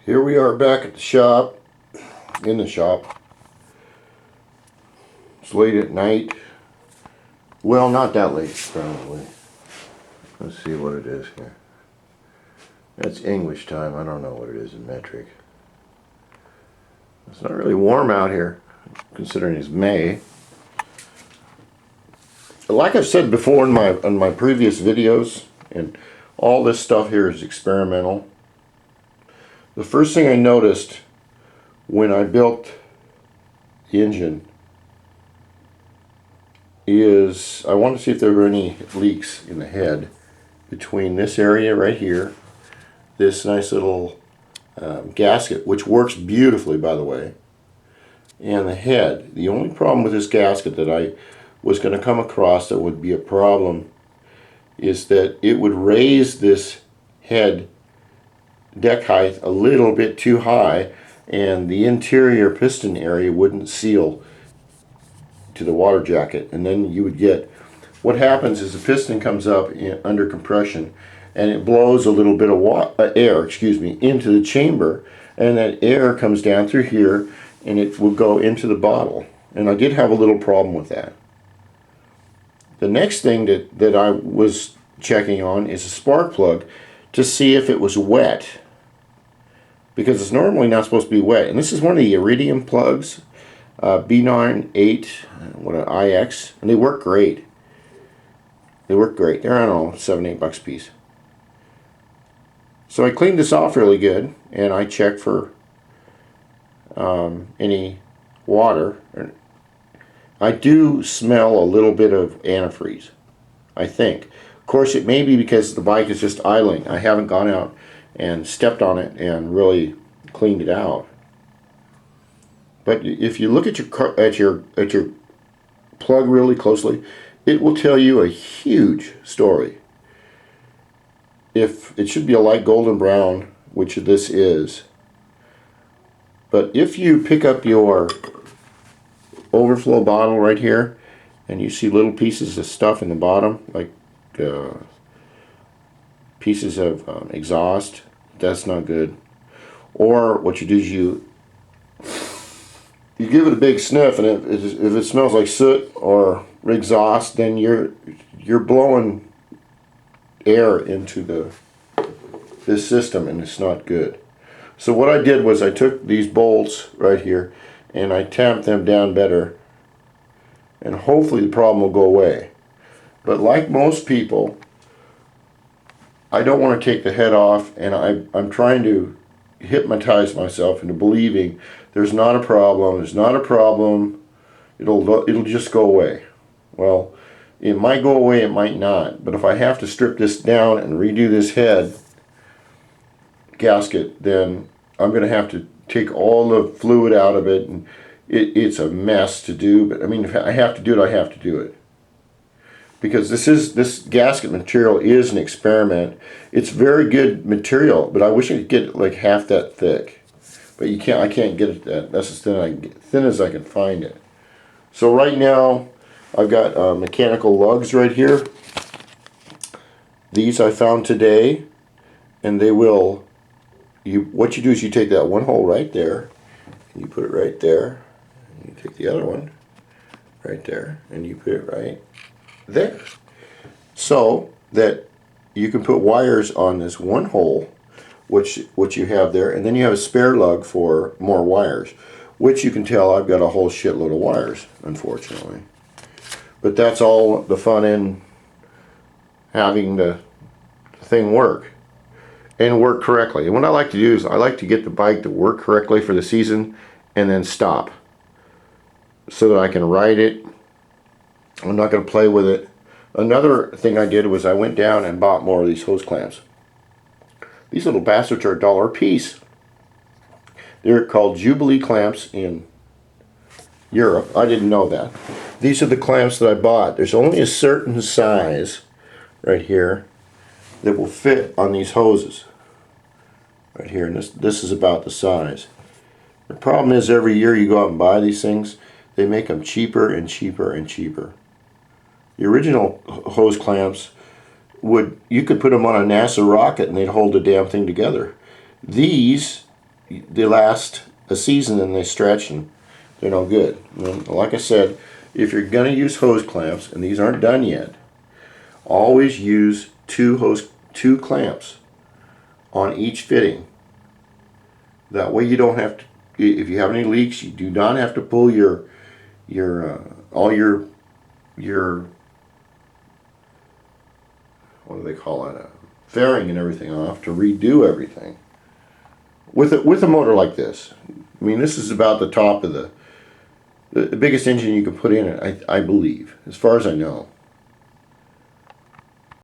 Here we are back at the shop, in the shop. It's late at night. Well, not that late, probably. Let's see what it is here. That's English time. I don't know what it is in metric. It's not really warm out here, considering it's May. Like I've said before in my previous videos, and all this stuff here is experimental. The first thing I noticed when I built the engine is I wanted to see if there were any leaks in the head between this area right here, this nice little gasket, which works beautifully, by the way, and the head. The only problem with this gasket that I was going to come across that would be a problem is that it would raise this head deck height a little bit too high, and the interior piston area wouldn't seal to the water jacket, and then you would get what happens is the piston comes up under compression and it blows a little bit of air into the chamber, and that air comes down through here and it will go into the bottle, and I did have a little problem with that. The next thing that I was checking on is a spark plug to see if it was wet, because it's normally not supposed to be wet. And this is one of the iridium plugs, B98, what an IX, and they work great. They work great. They're, I don't know, $7-8 a piece. So I cleaned this off really good, and I checked for any water. I do smell a little bit of antifreeze, I think. Of course, it may be because the bike is just idling. I haven't gone out and stepped on it and really cleaned it out. But if you look at your plug really closely, it will tell you a huge story. If it should be a light golden brown, which this is. But if you pick up your overflow bottle right here and you see little pieces of stuff in the bottom, like pieces of exhaust, that's not good. Or what you do is you give it a big sniff, and if it smells like soot or exhaust, then you're blowing air into this system, and it's not good. So what I did was I took these bolts right here and I tamped them down better, and hopefully the problem will go away. But like most people, I don't want to take the head off, and I'm trying to hypnotize myself into believing there's not a problem, it'll just go away. Well, it might go away, it might not, but if I have to strip this down and redo this head gasket, then I'm going to have to take all the fluid out of it, and it's a mess to do. But I mean, if I have to do it, I have to do it, because this gasket material is an experiment. It's very good material, but I wish I could get it like half that thick, but you can't. I can't get it that's as thin as I can find it. So right now I've got mechanical lugs right here. These I found today, and they will. What you do is you take that one hole right there, and you put it right there, and you take the other one right there, and you put it right there, so that you can put wires on this one hole, which you have there, and then you have a spare lug for more wires, which you can tell I've got a whole shitload of wires, unfortunately. But that's all the fun in having the thing work. And work correctly. And what I like to do is I like to get the bike to work correctly for the season and then stop, so that I can ride it. I'm not going to play with it. Another thing I did was I went down and bought more of these hose clamps. These little bastards are $1 a piece. They're called Jubilee clamps in Europe. I didn't know that. These are the clamps that I bought. There's only a certain size right here that will fit on these hoses right here, and this is about the size. The problem is every year you go out and buy these things, they make them cheaper and cheaper and cheaper. The original hose clamps you could put them on a NASA rocket and they'd hold the damn thing together. These they last a season and they stretch and they're no good. And like I said, if you're going to use hose clamps, and these aren't done yet, always use two clamps on each fitting. That way you don't have to, if you have any leaks, you do not have to pull all your what do they call it, fairing and everything off to redo everything. With a motor like this, I mean, this is about the top of the biggest engine you can put in it, I believe, as far as I know.